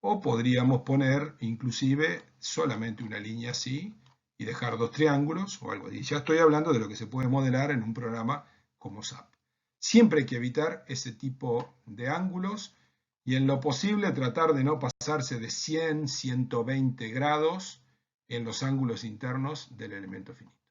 o podríamos poner inclusive solamente una línea así y dejar dos triángulos o algo así. Ya estoy hablando de lo que se puede modelar en un programa como SAP. Siempre hay que evitar ese tipo de ángulos y en lo posible tratar de no pasarse de 100, 120 grados en los ángulos internos del elemento finito.